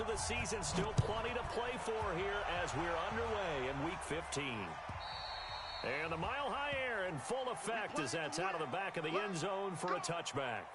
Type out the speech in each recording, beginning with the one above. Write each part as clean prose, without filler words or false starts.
The season still plenty to play for here as we're underway in Week 15. And the mile-high air in full effect as that's out of the back of the end zone for a touchback.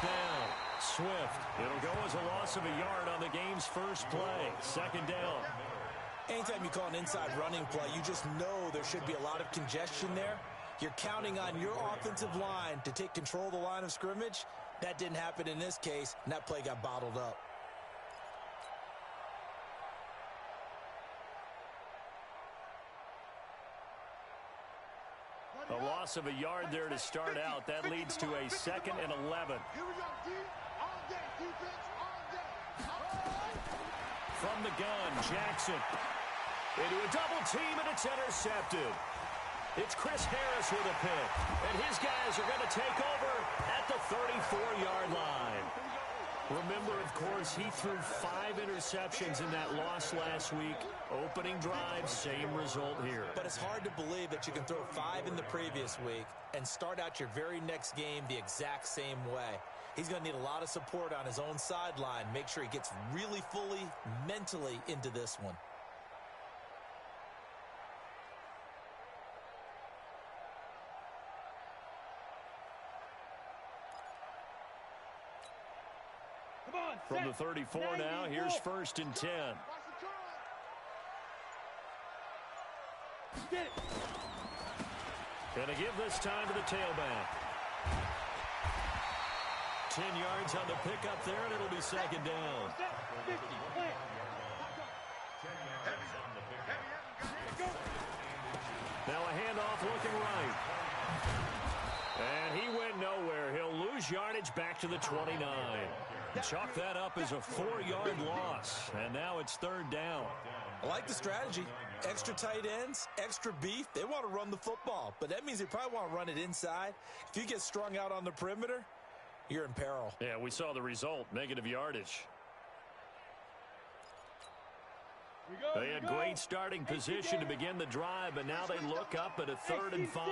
Down. Swift. It'll go as a loss of a yard on the game's first play. Second down. Anytime you call an inside running play, you just know there should be a lot of congestion there. You're counting on your offensive line to take control of the line of scrimmage. That didn't happen in this case, and that play got bottled up. A loss of a yard there to start out. That leads to a 2nd and 11. From the gun, Jackson. Into a double team, and it's intercepted. It's Chris Harris with a pick. And his guys are going to take over at the 34-yard line. Remember, of course, he threw 5 interceptions in that loss last week. Opening drive, same result here. But it's hard to believe that you can throw 5 in the previous week and start out your very next game the exact same way. He's going to need a lot of support on his own sideline. Make sure he gets really fully, mentally into this one. From the 34 now, here's 1st and 10. Going to give this time to the tailback. 10 yards on the pickup there, and it'll be 2nd down. Now a handoff looking right. And he went nowhere. He'll lose yardage back to the 29. Chalk that up as a 4-yard loss, and now it's 3rd down. I like the strategy. Extra tight ends, extra beef. They want to run the football, but that means they probably want to run it inside. If you get strung out on the perimeter, you're in peril. Yeah, we saw the result, negative yardage. They had great starting position to begin the drive, but now they look up at a 3rd and 5.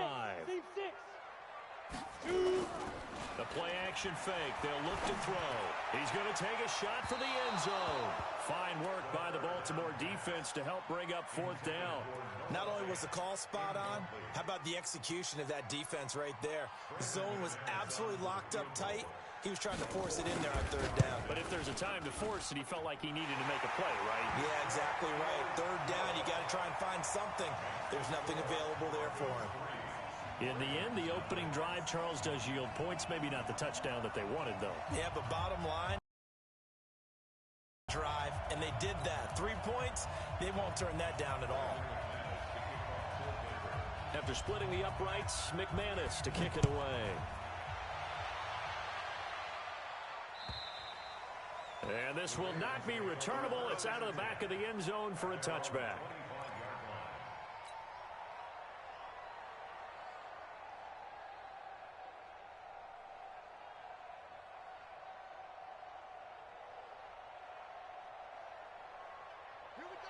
The play-action fake. They'll look to throw. He's going to take a shot for the end zone. Fine work by the Baltimore defense to help bring up 4th down. Not only was the call spot on, how about the execution of that defense right there? The zone was absolutely locked up tight. He was trying to force it in there on 3rd down. But if there's a time to force it, he felt like he needed to make a play, right? Yeah, exactly right. 3rd down, you got to try and find something. There's nothing available there for him. In the end, the opening drive, Charles, does yield points. Maybe not the touchdown that they wanted, though. Yeah, but bottom line, drive, and they did that. 3 points, they won't turn that down at all. After splitting the uprights, McManus to kick it away. And this will not be returnable. It's out of the back of the end zone for a touchback.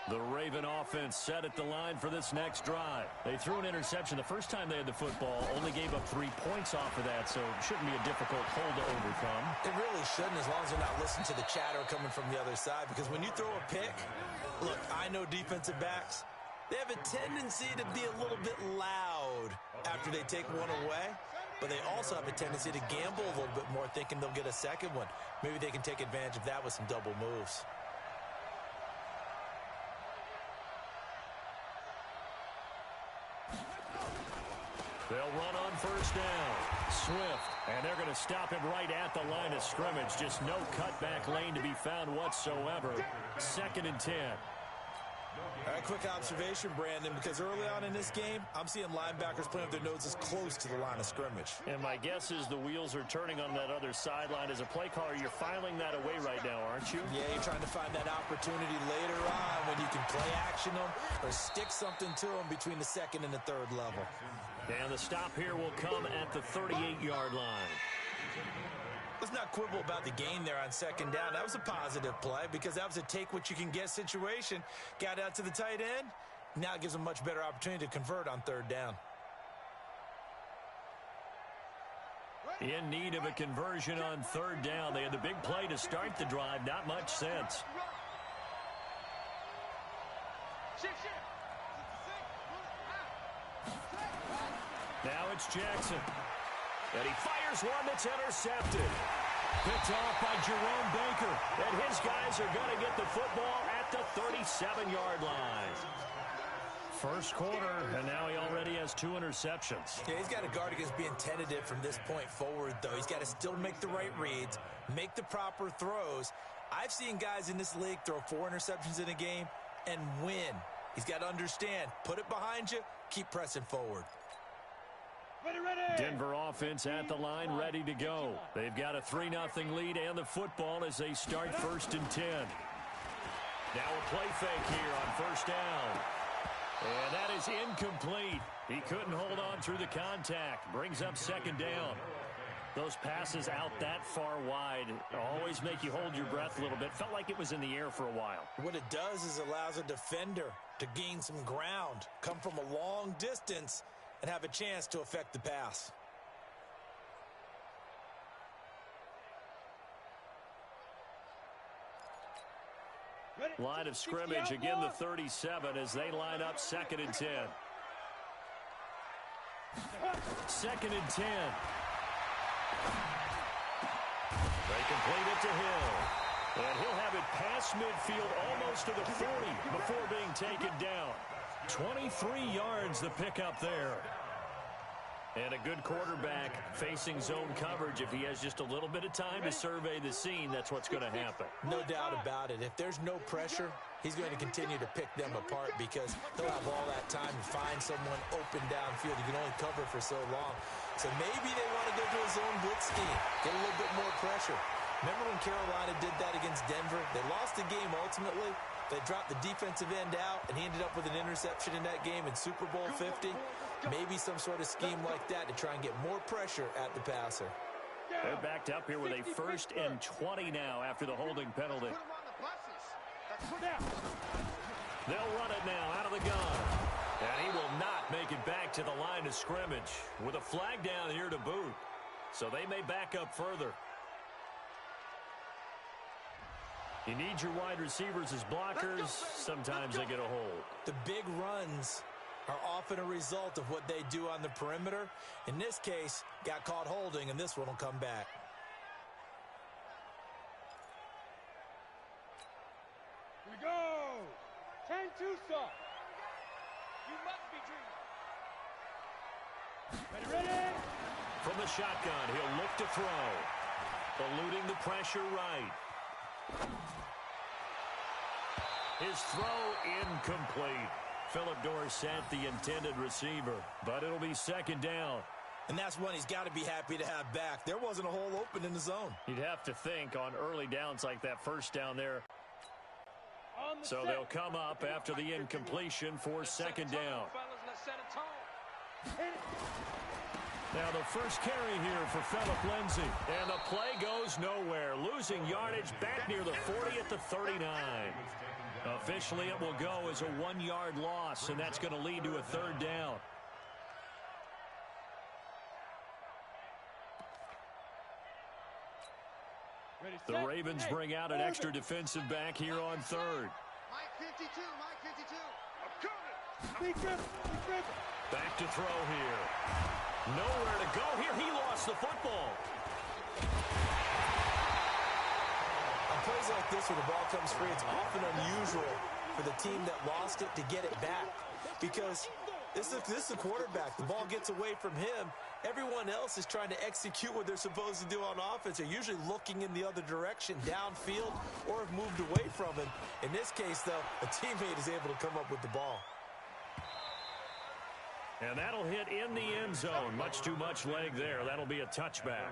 The Raven offense set at the line for this next drive. They threw an interception the first time they had the football, only gave up 3 points off of that, so it shouldn't be a difficult hole to overcome. It really shouldn't, as long as they're not listening to the chatter coming from the other side, because when you throw a pick, look, I know defensive backs, they have a tendency to be a little bit loud after they take one away, but they also have a tendency to gamble a little bit more, thinking they'll get a second one. Maybe they can take advantage of that with some double moves. They'll run on 1st down. Swift, and they're going to stop him right at the line of scrimmage. Just no cutback lane to be found whatsoever. 2nd and 10. All right, quick observation, Brandon, because early on in this game, I'm seeing linebackers playing with their noses close to the line of scrimmage. And my guess is the wheels are turning on that other sideline. As a play caller, you're filing that away right now, aren't you? Yeah, you're trying to find that opportunity later on when you can play action them or stick something to them between the second and the third level. And the stop here will come at the 38-yard line. Let's not quibble about the gain there on second down. That was a positive play because that was a take-what-you-can-get situation. Got out to the tight end. Now it gives them a much better opportunity to convert on third down. In need of a conversion on third down. They had the big play to start the drive. Not much sense. Now it's Jackson. And he fires one that's intercepted. Picked off by Jerome Baker. And his guys are going to get the football at the 37-yard line. First quarter, and now he already has 2 interceptions. Yeah, he's got to guard against being tentative from this point forward, though. He's got to still make the right reads, make the proper throws. I've seen guys in this league throw 4 interceptions in a game and win. He's got to understand, put it behind you, keep pressing forward. Denver offense at the line, ready to go. They've got a 3-0 lead and the football as they start 1st and 10. Now a play fake here on first down. And that is incomplete. He couldn't hold on through the contact. Brings up 2nd down. Those passes out that far wide always make you hold your breath a little bit. Felt like it was in the air for a while. What it does is allows a defender to gain some ground, come from a long distance, and have a chance to affect the pass. Line of scrimmage, again the 37 as they line up 2nd and 10. 2nd and 10. They complete it to Hill. And he'll have it past midfield almost to the 40 before being taken down. 23 yards the pickup there. And a good quarterback facing zone coverage. If he has just a little bit of time to survey the scene, that's what's going to happen. No doubt about it. If there's no pressure, he's going to continue to pick them apart because he'll have all that time to find someone open downfield. You can only cover for so long. So maybe they want to go to a zone blitz scheme, get a little bit more pressure. Remember when Carolina did that against Denver? They lost the game ultimately. They dropped the defensive end out, and he ended up with an interception in that game in Super Bowl 50. Maybe some sort of scheme like that to try and get more pressure at the passer. They're backed up here with a 1st and 20 now after the holding penalty. They'll run it now out of the gun. And he will not make it back to the line of scrimmage with a flag down here to boot. So they may back up further. You need your wide receivers as blockers. Sometimes they get a hold. The big runs are often a result of what they do on the perimeter. In this case, got caught holding, and this one will come back. Here we go. 10-2 stop. You must be dreaming. Ready? From the shotgun, he'll look to throw. Eluding the pressure right. His throw incomplete. Philip Dorsett, the intended receiver, but it'll be 2nd down. And that's one he's got to be happy to have back. There wasn't a hole open in the zone. You'd have to think on early downs like that first down there. So they'll come up after the incompletion for 2nd down. Now the first carry here for Philip Lindsay. And the play goes nowhere. Losing yardage back near the 40 at the 39. Officially, it will go as a 1-yard loss, and that's going to lead to a 3rd down. The Ravens bring out an extra defensive back here on 3rd. Mike 52, Mike 52. Back to throw here. Nowhere to go here. He lost the football. On plays like this where the ball comes free, it's often unusual for the team that lost it to get it back because this is the quarterback. The ball gets away from him, Everyone else is trying to execute what they're supposed to do on offense. They're usually looking in the other direction, downfield, or have moved away from him. In this case, though, a teammate is able to come up with the ball. And that'll hit in the end zone. Much too much leg there. That'll be a touchback.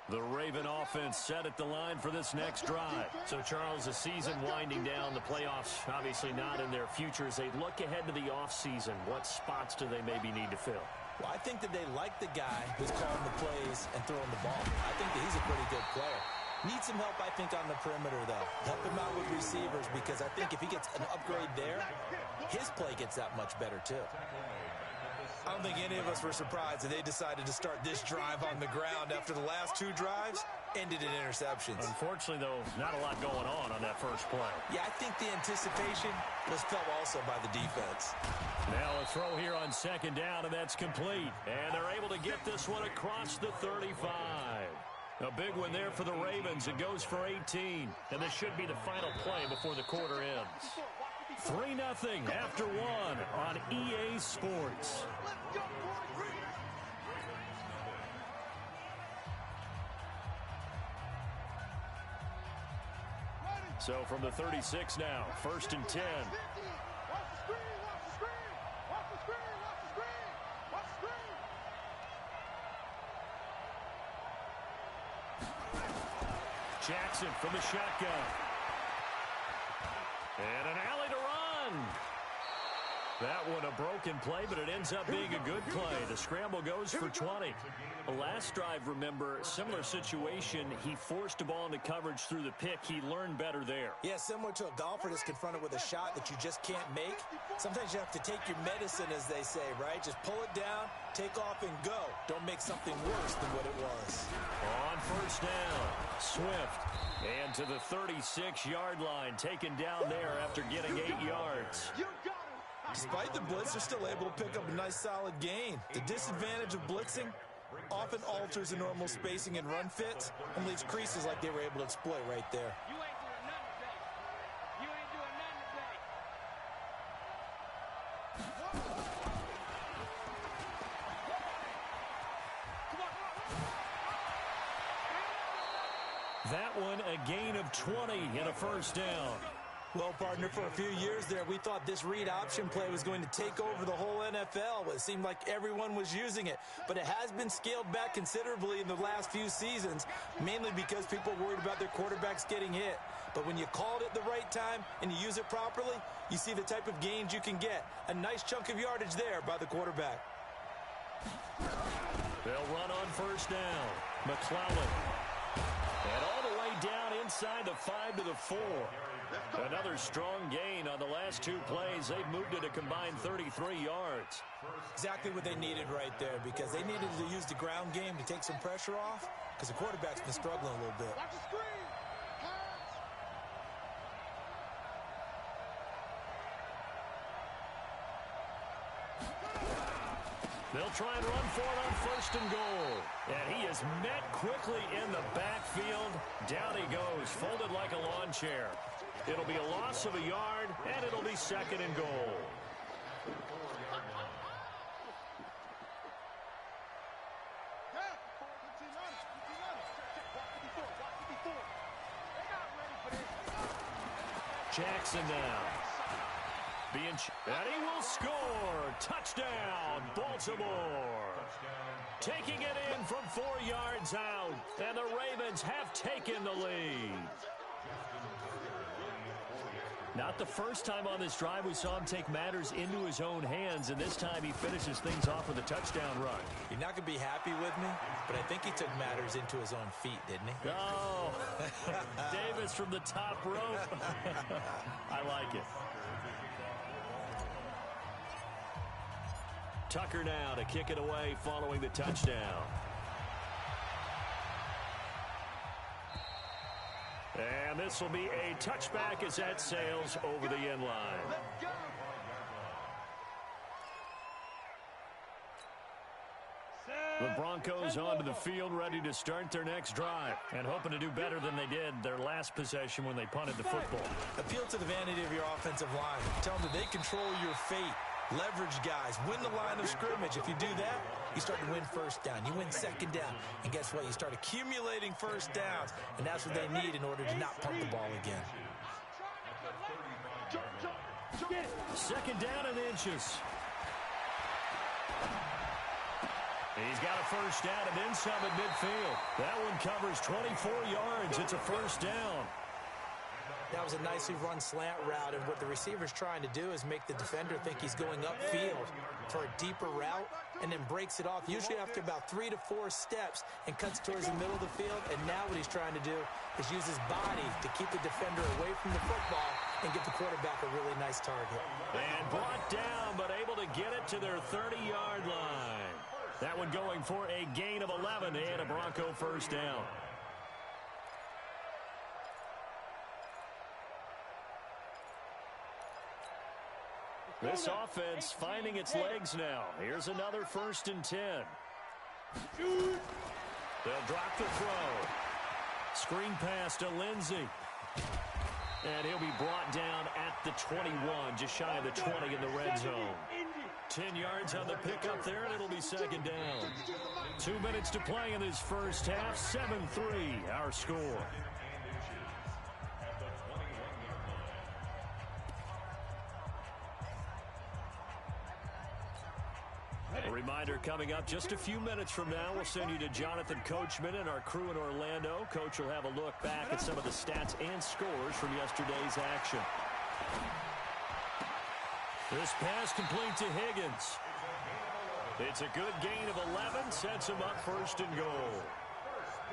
The Raven offense set at the line for this next drive. So, Charles, the season winding down, the playoffs obviously not in their future. As they look ahead to the offseason, what spots do they maybe need to fill? Well, I think that they like the guy who's calling the plays and throwing the ball. I think that he's a pretty good player. Needs some help, I think, on the perimeter, though. Help him out with receivers, because I think if he gets an upgrade there, his play gets that much better, too. I don't think any of us were surprised that they decided to start this drive on the ground after the last two drives ended in interceptions. Unfortunately, though, not a lot going on that first play. Yeah, I think the anticipation was felt also by the defense. Now a throw here on second down, and that's complete. And they're able to get this one across the 35. A big one there for the Ravens. It goes for 18. And this should be the final play before the quarter ends. 3-0 after one on EA Sports. So from the 36 now, 1st and 10. Jackson from the shotgun. And an alley to run. That one a broken play, but it ends up being a good play. The scramble goes for 20. The last drive, remember, similar situation. He forced a ball into coverage through the pick. He learned better there. Yeah, similar to a golfer that's confronted with a shot that you just can't make. Sometimes you have to take your medicine, as they say, right? Just pull it down, take off, and go. Don't make something worse than what it was. On first down, Swift. And to the 36-yard line, taken down there after getting 8 yards. Despite the blitz, they're still able to pick up a nice, solid gain. The disadvantage of blitzing often alters the normal spacing and run fits and leaves creases like they were able to exploit right there. You ain't doing nothing today. You ain't doing nothing today. That one a gain of 20 and a first down. Well, partner, for a few years there, we thought this read option play was going to take over the whole NFL. It seemed like everyone was using it, but it has been scaled back considerably in the last few seasons, mainly because people are worried about their quarterbacks getting hit. But when you call it at the right time and you use it properly, you see the type of gains you can get. A nice chunk of yardage there by the quarterback. They'll run on first down. McClellan. And all the way down inside the 5 to the 4. Another strong gain on the last two plays. They've moved it a combined 33 yards. Exactly what they needed right there, because they needed to use the ground game to take some pressure off, because the quarterback's been struggling a little bit. Watch the screen. They'll try and run for it on first and goal. And he is met quickly in the backfield. Down he goes, folded like a lawn chair. It'll be a loss of a yard, and it'll be second and goal. Jackson now. And he will score. Touchdown, Baltimore. Taking it in from 4 yards out. And the Ravens have taken the lead. Not the first time on this drive we saw him take matters into his own hands, and this time he finishes things off with a touchdown run. You're not going to be happy with me, but I think he took matters into his own feet, didn't he? Oh, Davis from the top rope. I like it. Tucker now to kick it away following the touchdown. And this will be a touchback as that sails over the end line. Broncos onto the field, ready to start their next drive, and hoping to do better than they did their last possession when they punted the football. Appeal to the vanity of your offensive line. Tell them that they control your fate. Leverage guys. Win the line of scrimmage. If you do that, you start to win first down. You win second down. And guess what? You start accumulating first downs. And that's what they need in order to not punt the ball again. Second down and inches. He's got a first down and then some at midfield. That one covers 24 yards. It's a first down. That was a nicely run slant route, and what the receiver's trying to do is make the defender think he's going upfield for a deeper route and then breaks it off, usually after about 3 to 4 steps, and cuts towards the middle of the field. And now what he's trying to do is use his body to keep the defender away from the football and get the quarterback a really nice target. And brought down, but able to get it to their 30-yard line. That one going for a gain of 11 and a Bronco first down. This offense finding its legs now. Here's another 1st and 10. They'll drop the throw. Screen pass to Lindsey. And he'll be brought down at the 21, just shy of the 20 in the red zone. 10 yards on the pickup there, and it'll be second down. 2 minutes to play in this first half. 7-3, our score. A reminder coming up just a few minutes from now, we'll send you to Jonathan Coachman and our crew in Orlando. Coach will have a look back at some of the stats and scores from yesterday's action. This pass complete to Higgins. It's a good gain of 11, sets him up 1st and goal.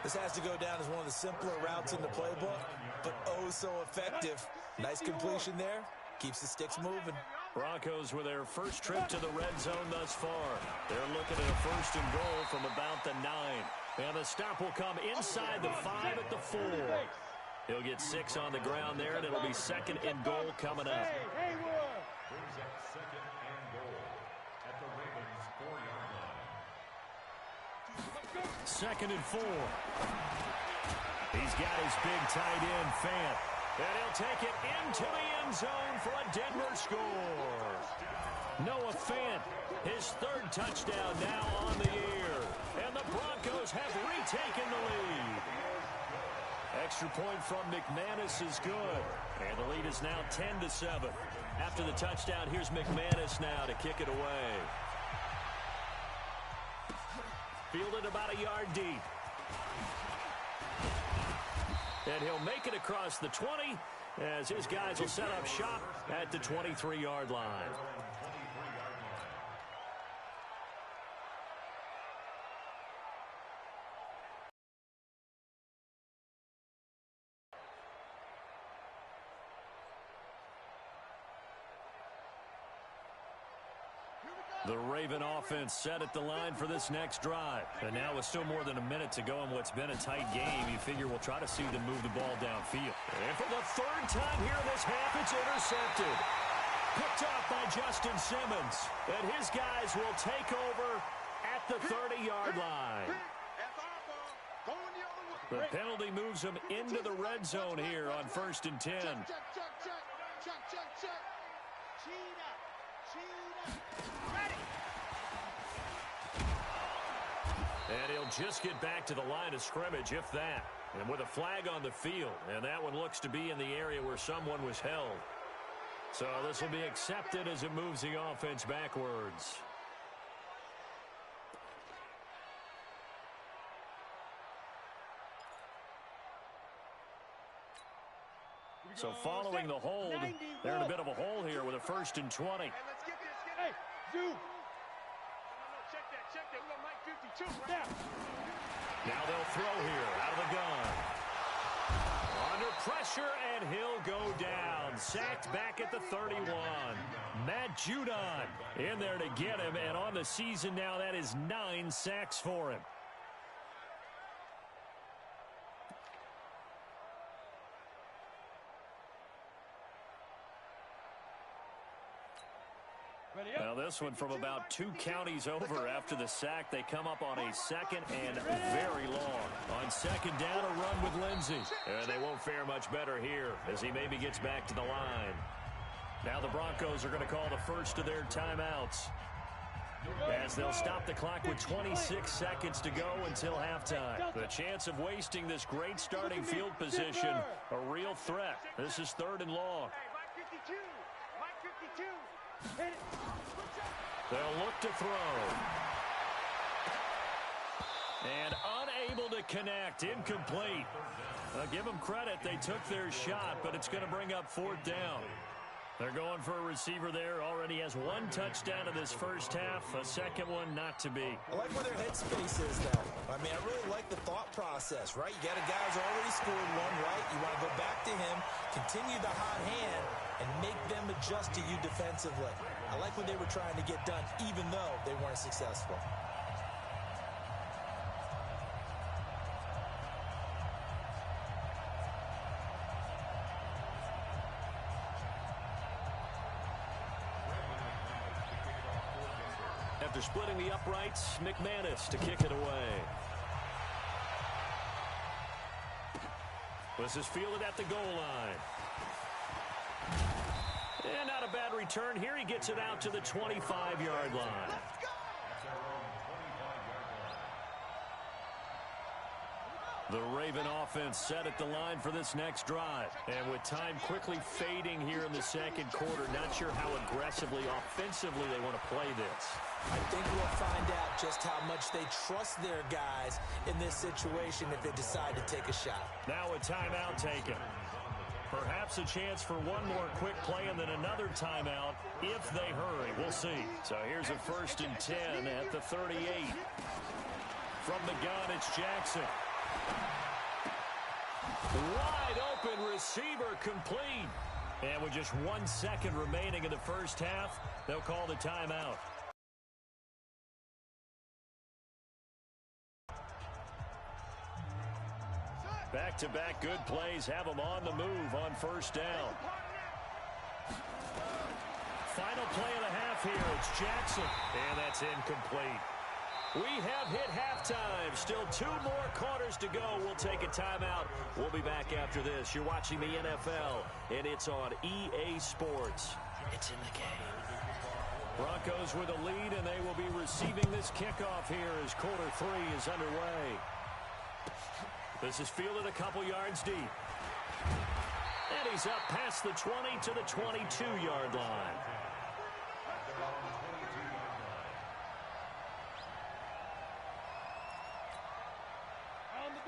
This has to go down as one of the simpler routes in the playbook, but oh so effective. Nice completion there. Keeps the sticks moving. Broncos with their first trip to the red zone thus far. They're looking at a 1st and goal from about the 9. And the stop will come inside the 5 at the 4. He'll get 6 on the ground there, and it'll be 2nd and goal coming up. Second and 4. He's got his big tight end, Fant. And he'll take it into the end zone for a Denver score. Noah Fant, his 3rd touchdown now on the year. And the Broncos have retaken the lead. Extra point from McManus is good. And the lead is now 10-7. After the touchdown, here's McManus now to kick it away. Fielded about a yard deep. And he'll make it across the 20 as his guys will set up shop at the 23-yard line. The Raven offense set at the line for this next drive. And now with still more than a minute to go in what's been a tight game, you figure we'll try to see them move the ball downfield. And for the 3rd time here in this half, it's intercepted. Picked off by Justin Simmons. And his guys will take over at the 30-yard line. The penalty moves them into the red zone here on 1st and 10. And he'll just get back to the line of scrimmage, if that. And with a flag on the field. And that one looks to be in the area where someone was held. So this will be accepted as it moves the offense backwards. So following the hold, they're in a bit of a hole here with a 1st and 20. Hey, Zoo. Check that. We got Mike 52 right now. Now they'll throw here out of the gun. Under pressure, and he'll go down. Sacked back at the 31. Matt Judon in there to get him, and on the season now, that is 9 sacks for him. Now this one from about 2 counties over after the sack. They come up on a 2nd and very long. On 2nd down, a run with Lindsey. And they won't fare much better here as he maybe gets back to the line. Now the Broncos are going to call the first of their timeouts, as they'll stop the clock with 26 seconds to go until halftime. The chance of wasting this great starting field position, a real threat. This is 3rd and long. They'll look to throw. And unable to connect. Incomplete. Give them credit. They took their shot, but it's going to bring up 4th down. They're going for a receiver there. Already has 1 touchdown in this first half. A 2nd one not to be. I like where their headspace is, though. I mean, I really like the thought process, right? You got a guy who's already scored one, right? You want to go back to him, continue the hot hand, and make them adjust to you defensively. I like what they were trying to get done, even though they weren't successful. After splitting the uprights, McManus to kick it away. This is fielded at the goal line. And not a bad return here. He gets it out to the 25-yard line. The Raven offense set at the line for this next drive. And with time quickly fading here in the 2nd quarter, not sure how aggressively, offensively they want to play this. I think we'll find out just how much they trust their guys in this situation if they decide to take a shot. Now a timeout taken. Perhaps a chance for one more quick play and then another timeout if they hurry. We'll see. So here's a 1st and 10 at the 38. From the gun, it's Jackson. Wide open receiver complete. And with just 1 second remaining in the first half, they'll call the timeout. Back-to-back good plays have them on the move on 1st down. Final play of the half here. It's Jackson. And that's incomplete. We have hit halftime. Still 2 more quarters to go. We'll take a timeout. We'll be back after this. You're watching the NFL, and it's on EA Sports. It's in the game. Broncos with a lead, and they will be receiving this kickoff here as quarter 3 is underway. This is fielded a couple yards deep. And he's up past the 20 to the 22-yard line.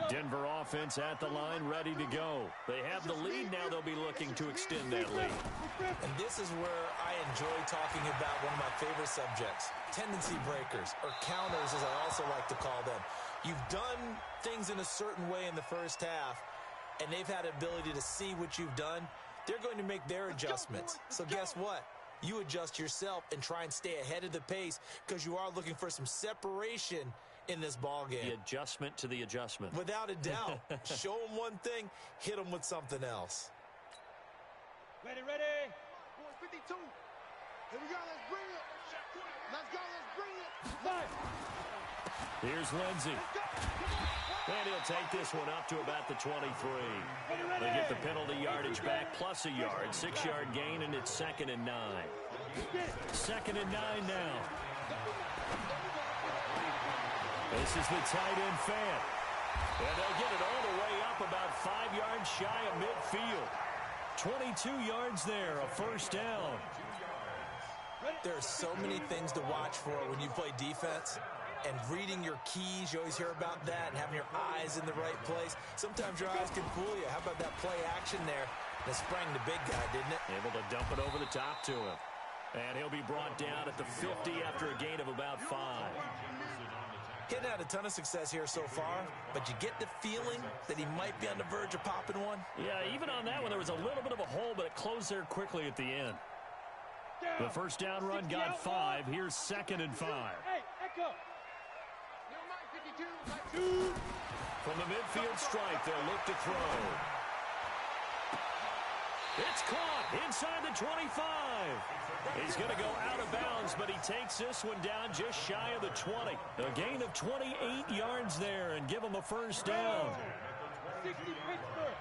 Denver offense at the line, ready to go. They have the lead. Now they'll be looking to extend that lead. And this is where I enjoy talking about one of my favorite subjects, tendency breakers, or counters as I also like to call them. You've done things in a certain way in the first half, and they've had ability to see what you've done. They're going to make their adjustments. So guess what? You adjust yourself and try and stay ahead of the pace because you are looking for some separation in this ball game. The adjustment to the adjustment. Without a doubt. Show them one thing, hit them with something else. Ready. 52. Here we go. Let's bring it. Let's go. Let's bring it. Nice. Here's Lindsey. And he'll take this one up to about the 23. They get the penalty yardage back plus a yard. 6-yard gain, and it's 2nd and 9. 2nd and 9 now. This is the tight end fan. And they'll get it all the way up about 5 yards shy of midfield. 22 yards there, a 1st down. There are so many things to watch for when you play defense. And reading your keys, you always hear about that, and having your eyes in the right place. Sometimes your eyes can fool you. How about that play action there? That sprang the big guy, didn't it? Able to dump it over the top to him. And he'll be brought down at the 50 after a gain of about 5. Hitting had a ton of success here so far, but you get the feeling that he might be on the verge of popping one. Yeah, even on that one, there was a little bit of a hole, but it closed there quickly at the end. The 1st down run got 5. Here's 2nd and 5. Hey, Echo. From the midfield stripe, they'll look to throw. It's caught inside the 25. He's going to go out of bounds, but he takes this one down just shy of the 20. A gain of 28 yards there and give him a first down. 60 Pittsburgh.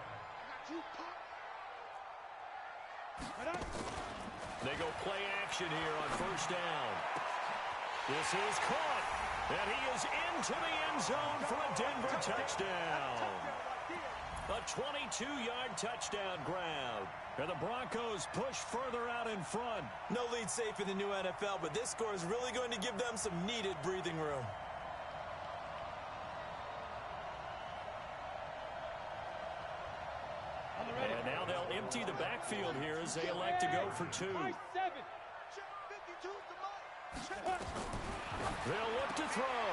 They go play action here on first down. This is caught, and he is into the end zone for a Denver touchdown. A 22-yard touchdown grab. And the Broncos push further out in front. No lead safe in the new NFL, but this score is really going to give them some needed breathing room. And now they'll empty the backfield here as they elect to go for two. They'll look to throw,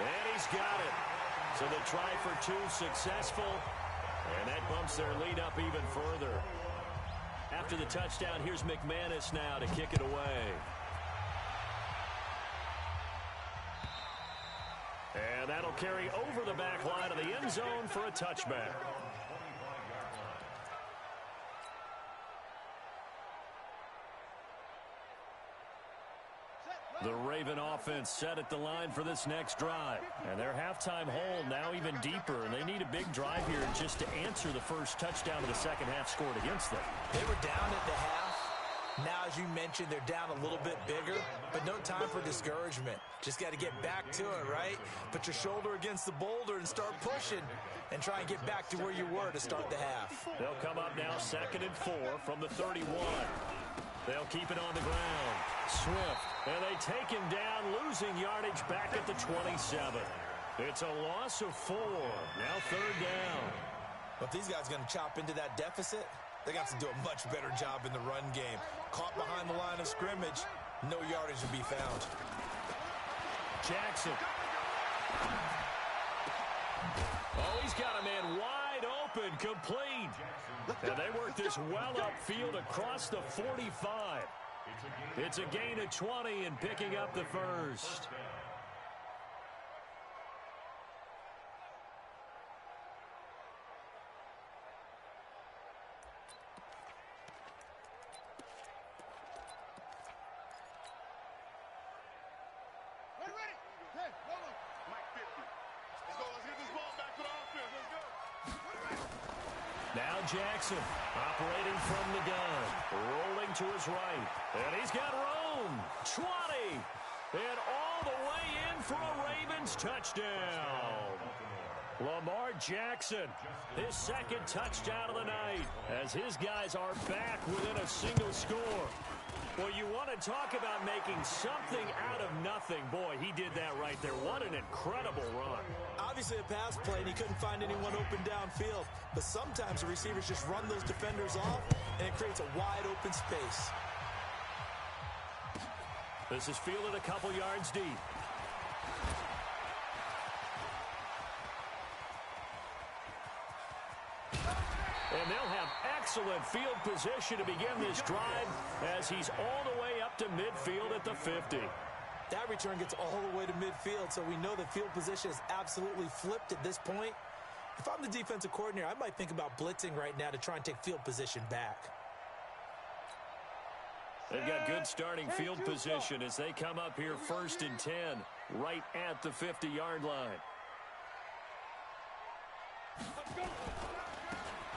and he's got it. So the try for two successful, and that bumps their lead up even further. After the touchdown, here's McManus now to kick it away. And that'll carry over the back line of the end zone for a touchback. The Raven offense set at the line for this next drive. And their halftime hole now even deeper, and they need a big drive here just to answer the first touchdown of the second half scored against them. They were down at the half. Now, as you mentioned, they're down a little bit bigger, but no time for discouragement. Just got to get back to it, right? Put your shoulder against the boulder and start pushing and try and get back to where you were to start the half. They'll come up now 2nd and 4 from the 31. They'll keep it on the ground. Swift. And they take him down, losing yardage back at the 27. It's a loss of 4. Now 3rd down. But these guys are going to chop into that deficit. They got to do a much better job in the run game. Caught behind the line of scrimmage. No yardage to be found. Jackson. Oh, he's got a man wide open, complete. And they work this well upfield across the 45. It's a gain of 20 and picking up the first. Now Jackson operating from the gun, rolling to his right, and he's got room. 20, and all the way in for a Ravens touchdown. Lamar Jackson, his second touchdown of the night, as his guys are back within a single score. Well, you want to talk about making something out of nothing. Boy, he did that right there. What an incredible run. Obviously a pass play, and he couldn't find anyone open downfield. But sometimes the receivers just run those defenders off, and it creates a wide open space. This is fielded a couple yards deep. And they'll have excellent field position to begin this drive as he's all the way up to midfield at the 50. That return gets all the way to midfield, so we know the field position is absolutely flipped at this point. If I'm the defensive coordinator, I might think about blitzing right now to try and take field position back. They've got good starting field position as they come up here 1st and 10, right at the 50-yard line.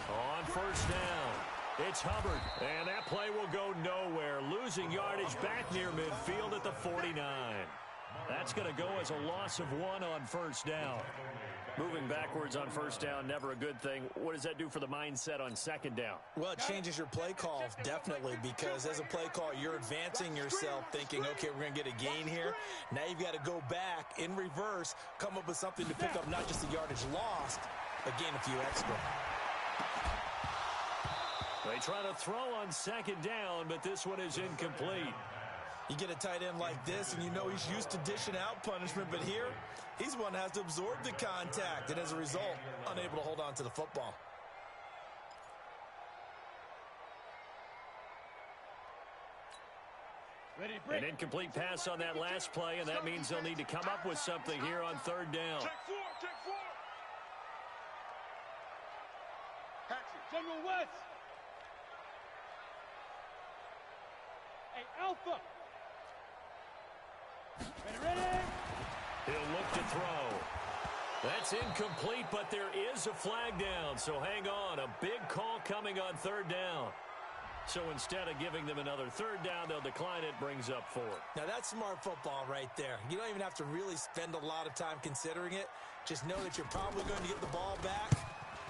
On first down, it's Hubbard, and that play will go nowhere, losing yardage back near midfield at the 49. That's going to go as a loss of 1 on first down. Moving backwards on first down, never a good thing. What does that do for the mindset on 2nd down? Well, it changes your play call, definitely, because as a play call, you're advancing yourself, thinking, okay, we're going to get a gain here. Now you've got to go back in reverse, come up with something to pick up not just the yardage lost, but gain a few extra. They try to throw on 2nd down, but this one is incomplete. You get a tight end like this, and you know he's used to dishing out punishment, but here, he's one that has to absorb the contact, and as a result, unable to hold on to the football. An incomplete pass on that last play, and that means they'll need to come up with something here on 3rd down. Check four. General West. Alpha. Ready. He'll look to throw. That's incomplete, but there is a flag down, so hang on. A big call coming on third down. So instead of giving them another third down, they'll decline it, brings up fourth. Now, that's smart football right there. You don't even have to really spend a lot of time considering it. Just know that you're probably going to get the ball back.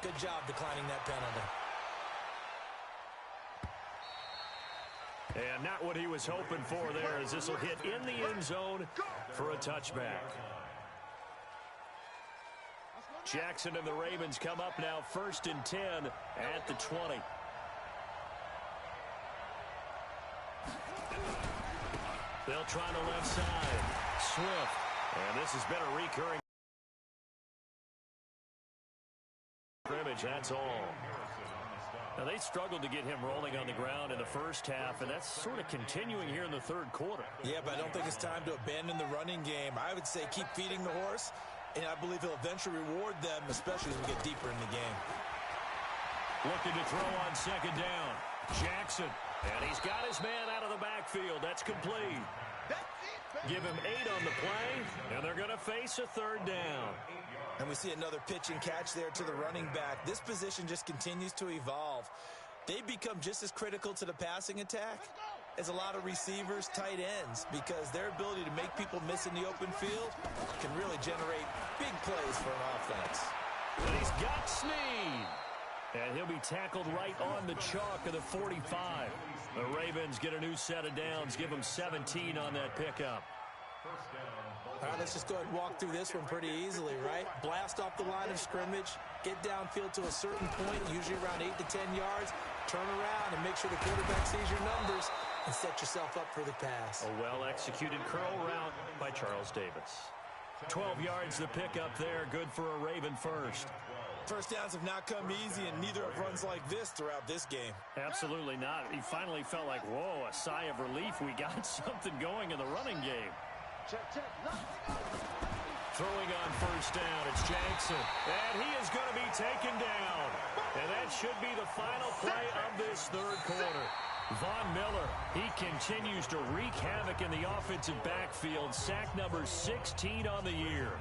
Good job declining that penalty. And not what he was hoping for there, as this will hit in the end zone for a touchback. Jackson and the Ravens come up now 1st and 10 at the 20. They'll try the left side. Swift. And this has been a recurring scrimmage, that's all. Now, they struggled to get him rolling on the ground in the first half, and that's sort of continuing here in the third quarter. Yeah, but I don't think it's time to abandon the running game. I would say keep feeding the horse, and I believe he'll eventually reward them, especially as we get deeper in the game. Looking to throw on second down. Jackson. And he's got his man out of the backfield. That's complete. Give him 8 on the play, and they're going to face a third down. And we see another pitch and catch there to the running back. This position just continues to evolve. They become just as critical to the passing attack as a lot of receivers, tight ends, because their ability to make people miss in the open field can really generate big plays for an offense. And he's got Snead. And he'll be tackled right on the chalk of the 45. The Ravens get a new set of downs, give them 17 on that pickup. All right, let's just go ahead and walk through this one pretty easily, right? Blast off the line of scrimmage, get downfield to a certain point, usually around 8 to 10 yards, turn around and make sure the quarterback sees your numbers and set yourself up for the pass. A well-executed curl route by Charles Davis. 12 yards the pickup there, good for a Raven first. First downs have not come easy, and neither have runs like this throughout this game. Absolutely not. He finally felt like, whoa, a sigh of relief. We got something going in the running game. Throwing on first down, it's Jackson. And he is going to be taken down. And that should be the final play of this third quarter. Von Miller, he continues to wreak havoc in the offensive backfield. Sack number 16 on the year.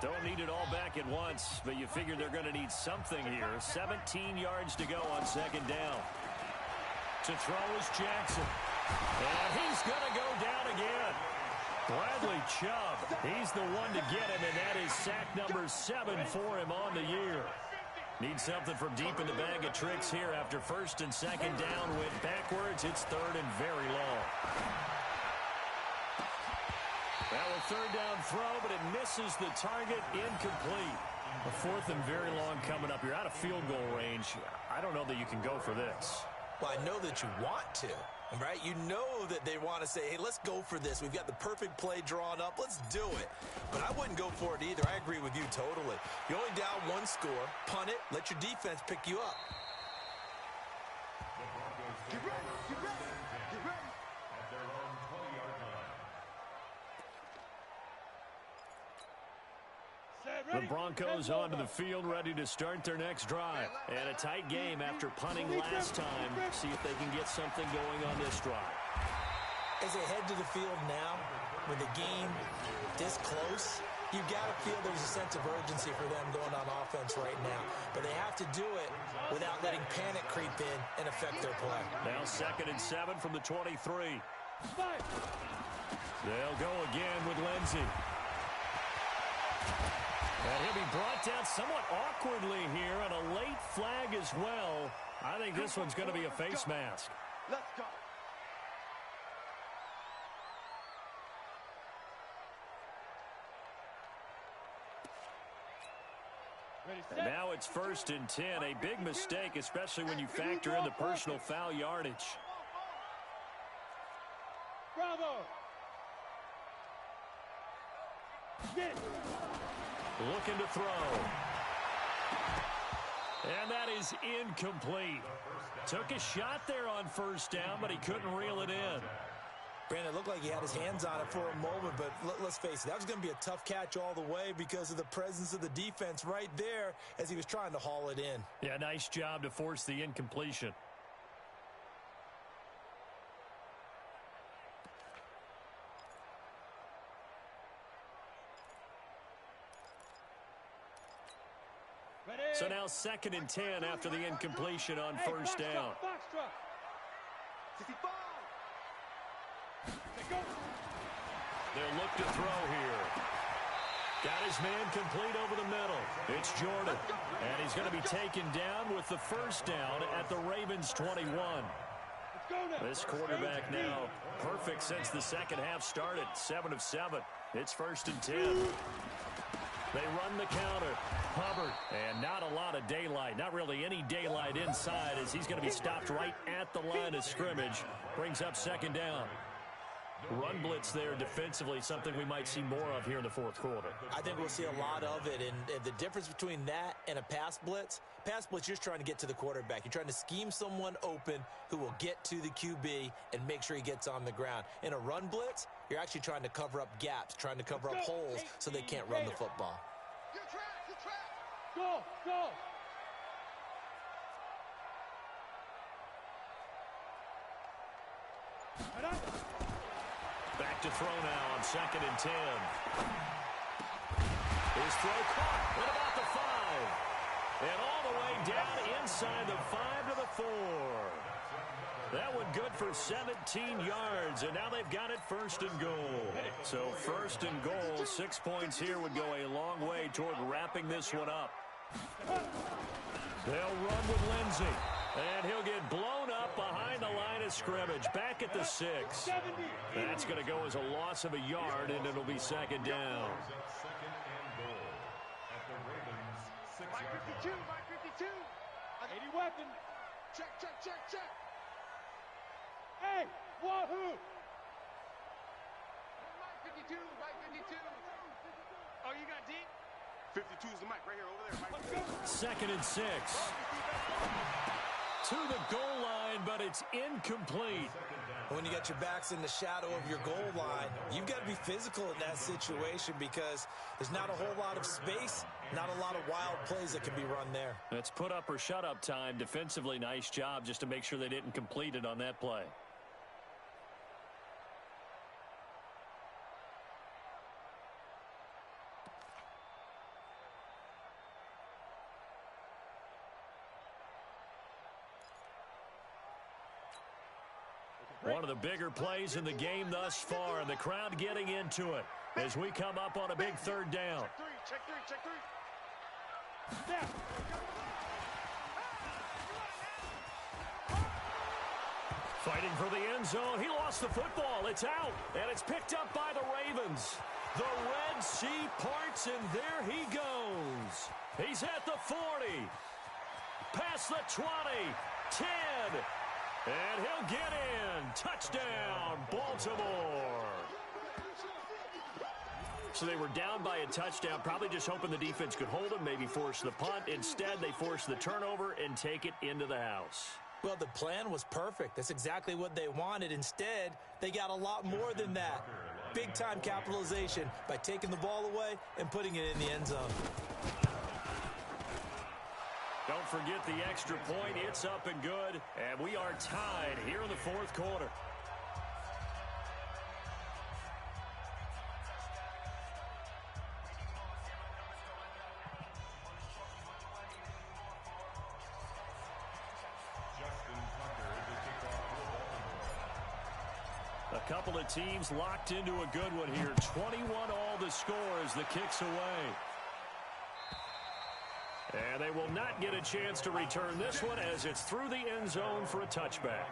Don't need it all back at once, but you figure they're going to need something here. 17 yards to go on second down. To throw is Jackson. And he's going to go down again. Bradley Chubb, he's the one to get him, and that is sack number 7 for him on the year. Need something from deep in the bag of tricks here after first and second down went backwards. It's third and very long. Well, a third down throw, but it misses the target, incomplete. A fourth and very long coming up. You're out of field goal range. I don't know that you can go for this. Well, I know that you want to, right? You know that they want to say, hey, let's go for this. We've got the perfect play drawn up. Let's do it. But I wouldn't go for it either. I agree with you totally. You're only down one score. Punt it. Let your defense pick you up. Get ready. Get ready. Get ready. The Broncos onto the field, ready to start their next drive. And a tight game after punting last time. See if they can get something going on this drive. As they head to the field now, with the game this close, you've got to feel there's a sense of urgency for them going on offense right now. But they have to do it without letting panic creep in and affect their play. Now 2nd and 7 from the 23. They'll go again with Lindsey. And he'll be brought down somewhat awkwardly here, and a late flag as well. I think this one's going to be a face mask. Let's go. And now it's 1st and 10. A big mistake, especially when you factor in the personal foul yardage. Bravo. Get it. Looking to throw. And that is incomplete. Took a shot there on first down, but he couldn't reel it in. Brandon, it looked like he had his hands on it for a moment, but let's face it, that was going to be a tough catch all the way because of the presence of the defense right there as he was trying to haul it in. Yeah, nice job to force the incompletion. So now 2nd and 10 after the incompletion on first down. They'll look to throw here. Got his man complete over the middle. It's Jordan. And he's going to be taken down with the first down at the Ravens 21. This quarterback now perfect since the second half started. 7 of 7. It's 1st and 10. They run the counter. Hubbard, and not a lot of daylight. Not really any daylight inside as he's going to be stopped right at the line of scrimmage. Brings up 2nd down. Run blitz there defensively, something we might see more of here in the 4th quarter. I think we'll see a lot of it, and the difference between that and a pass blitz, you're just trying to get to the quarterback. You're trying to scheme someone open who will get to the QB and make sure he gets on the ground. In a run blitz, you're actually trying to cover up gaps, trying to cover up holes so they can't run the football. Go, go. Back to throw now on 2nd and 10. His throw caught at about the 5. And all the way down inside the 5 to the 4. That one good for 17 yards, and now they've got it 1st and goal. So 1st and goal, 6 points here would go a long way toward wrapping this one up. They'll run with Lindsey, and he'll get blown up behind the line of scrimmage, back at the 6. That's going to go as a loss of a yard, and it'll be 2nd down. Mike 52, Mike 52. 80 weapon. Check, check, check, check. Hey, wahoo! Mike 52, Mike 52. Oh, you got deep? 52 is the mic right here, over there, Mike. 2nd and 6. To the goal line, but it's incomplete. When you got your backs in the shadow of your goal line, you've got to be physical in that situation because there's not a whole lot of space, not a lot of wild plays that can be run there. It's put up or shut up time. Defensively, nice job just to make sure they didn't complete it on that play. One of the bigger plays in the game thus far, and the crowd getting into it as we come up on a big 3rd down. Check three, check three. Step. Fighting for the end zone. He lost the football. It's out, and it's picked up by the Ravens. The Red Sea parts, and there he goes. He's at the 40. Past the 20. 10. And he'll get in. Touchdown, Baltimore. So they were down by a touchdown, probably just hoping the defense could hold them, maybe force the punt. Instead, they forced the turnover and take it into the house. Well, the plan was perfect. That's exactly what they wanted. Instead, they got a lot more than that. Big-time capitalization by taking the ball away and putting it in the end zone. Don't forget the extra point. It's up and good. And we are tied here in the 4th quarter. A couple of teams locked into a good one here. 21 all the score as the kick's away. And they will not get a chance to return this one as it's through the end zone for a touchback.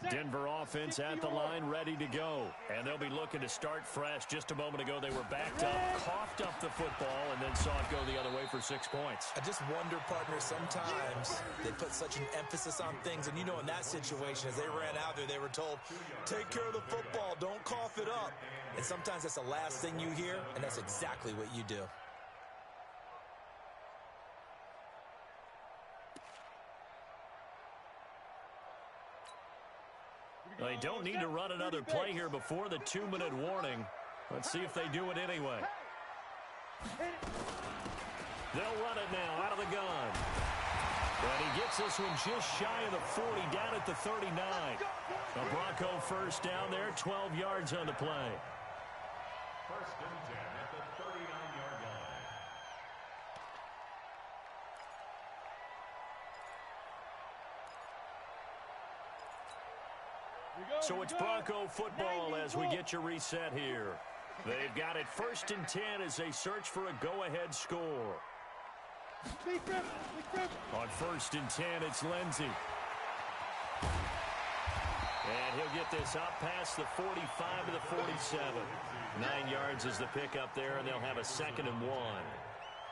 Denver offense at the line, ready to go. And they'll be looking to start fresh. Just a moment ago, they were backed up, coughed up the football, and then saw it go the other way for 6 points. I just wonder, partner, sometimes they put such an emphasis on things. And, you know, in that situation, as they ran out there, they were told, take care of the football, don't cough it up. And sometimes that's the last thing you hear, and that's exactly what you do. They don't need to run another play here before the 2-minute warning. Let's see if they do it anyway. They'll run it now out of the gun. And he gets this one just shy of the 40, down at the 39. A Bronco first down there, 12 yards on the play. First and 10 at the 39-yard line. So it's Bronco football as we get your reset here. They've got it first and 10 as they search for a go-ahead score. On first and 10, it's Lindsey. And he'll get this up past the 45 to the 47. 9 yards is the pickup there, and they'll have a 2nd and 1.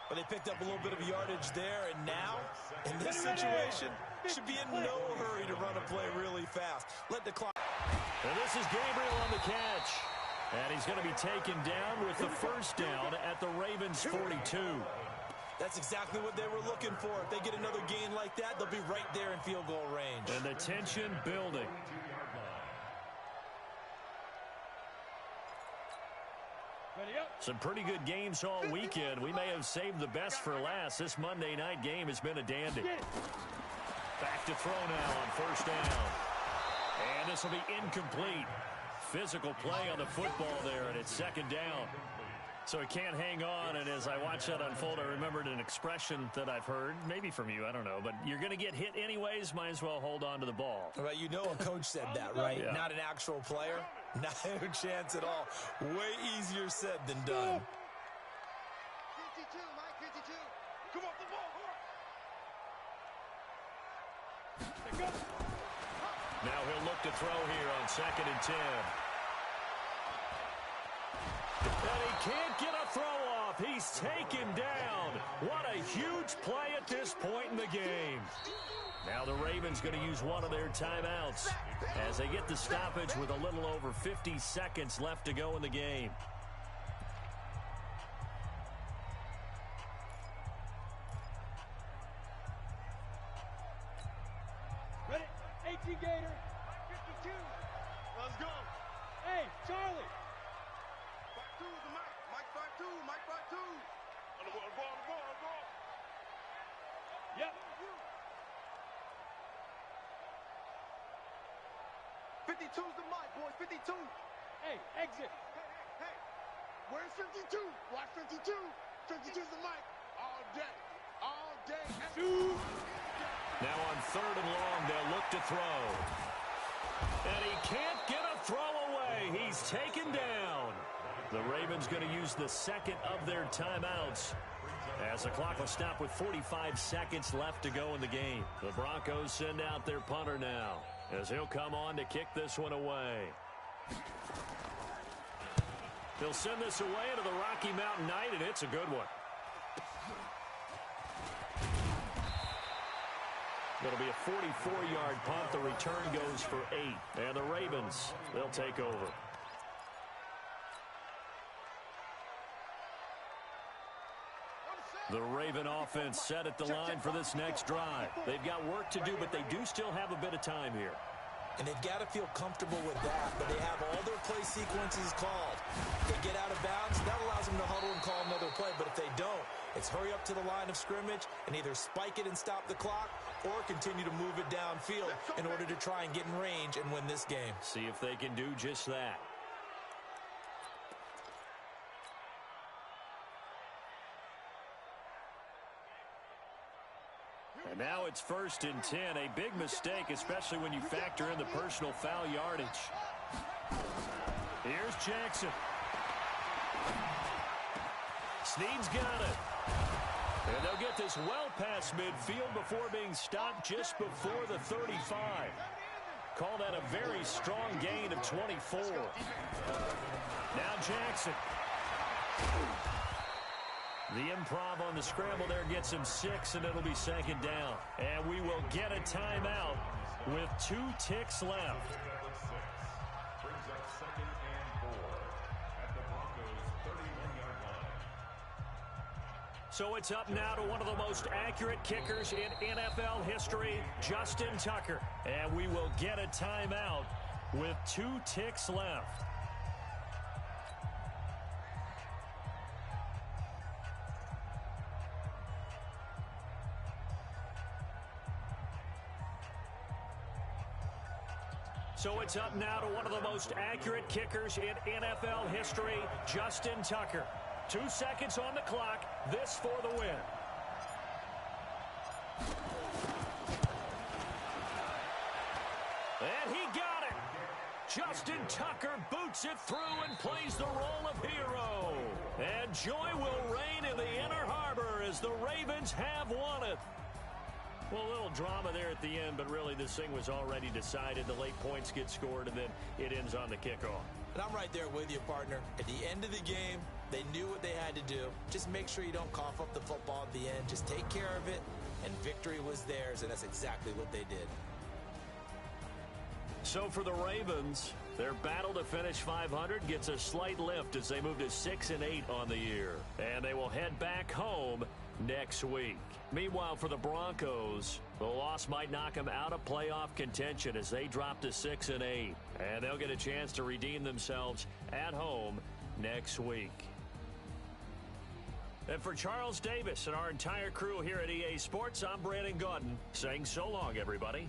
But they picked up a little bit of yardage there, and now, in this situation, should be in no hurry to run a play really fast. Let the clock... And this is Gabriel on the catch. And he's going to be taken down with the first down at the Ravens' 42. That's exactly what they were looking for. If they get another gain like that, they'll be right there in field goal range. And the tension building. Some pretty good games all weekend. We may have saved the best for last. This Monday night game has been a dandy. Back to throw now on first down. And this will be incomplete. Physical play on the football there, and it's 2nd down. So he can't hang on, and as I watch that unfold, I remembered an expression that I've heard, maybe from you, I don't know, but you're going to get hit anyways, might as well hold on to the ball. Right, you know a coach said that, right? Yeah. Not an actual player. Not a chance at all. Way easier said than done. 52, Mike, 52. Come off the ball. Now he'll look to throw here on 2nd and 10. And he can't get a throw off. He's taken down. What a huge play at this point in the game. Now the Ravens going to use one of their timeouts as they get the stoppage with a little over 50 seconds left to go in the game. Ready? 18 Gator. 52. Let's go. Hey, Charlie. 5-2 is the Mike. Mike 5-2. Mike 5-2. On the ball. Yep. 52's the Mike, boys. 52. Hey, exit. Hey. Where's 52? Watch 52. 52's the Mike. All day. All day. Shoot. Now on 3rd and long, they'll look to throw. And he can't get a throw away. He's taken down. The Ravens going to use the 2nd of their timeouts as the clock will stop with 45 seconds left to go in the game. The Broncos send out their punter now as he'll come on to kick this one away. He'll send this away into the Rocky Mountain Night, and it's a good one. It'll be a 44-yard punt. The return goes for 8. And the Ravens, they'll take over. The Raven offense set at the line for this next drive. They've got work to do, but they do still have a bit of time here. And they've got to feel comfortable with that, but they have all their play sequences called. They get out of bounds, that allows them to huddle and call another play, but if they don't, it's hurry up to the line of scrimmage and either spike it and stop the clock or continue to move it downfield in order to try and get in range and win this game. See if they can do just that. And now it's 1st and 10. A big mistake, especially when you factor in the personal foul yardage. Here's Jackson. Snead's got it. And they'll get this well past midfield before being stopped just before the 35. call that a very strong gain of 24. Now Jackson. The improv on the scramble there gets him 6, and it'll be second down. And we will get a timeout with 2 ticks left. Brings up 2nd and 4 at the Broncos' 31-yard line. So it's up now to one of the most accurate kickers in NFL history, Justin Tucker. And we will get a timeout with 2 ticks left. So it's up now to one of the most accurate kickers in NFL history, Justin Tucker. 2 seconds on the clock. This for the win. And he got it. Justin Tucker boots it through and plays the role of hero. And joy will reign in the Inner Harbor as the Ravens have won it. Well, a little drama there at the end, but really this thing was already decided. The late points get scored, and then it ends on the kickoff. And I'm right there with you, partner. At the end of the game, they knew what they had to do. Just make sure you don't cough up the football at the end. Just take care of it, and victory was theirs, and that's exactly what they did. So for the Ravens, their battle to finish 500 gets a slight lift as they move to 6-8 on the year. And they will head back home next week. Meanwhile, for the Broncos, the loss might knock them out of playoff contention as they drop to 6-8. And they'll get a chance to redeem themselves at home next week. And for Charles Davis and our entire crew here at EA Sports, I'm Brandon Gaudin saying so long, everybody.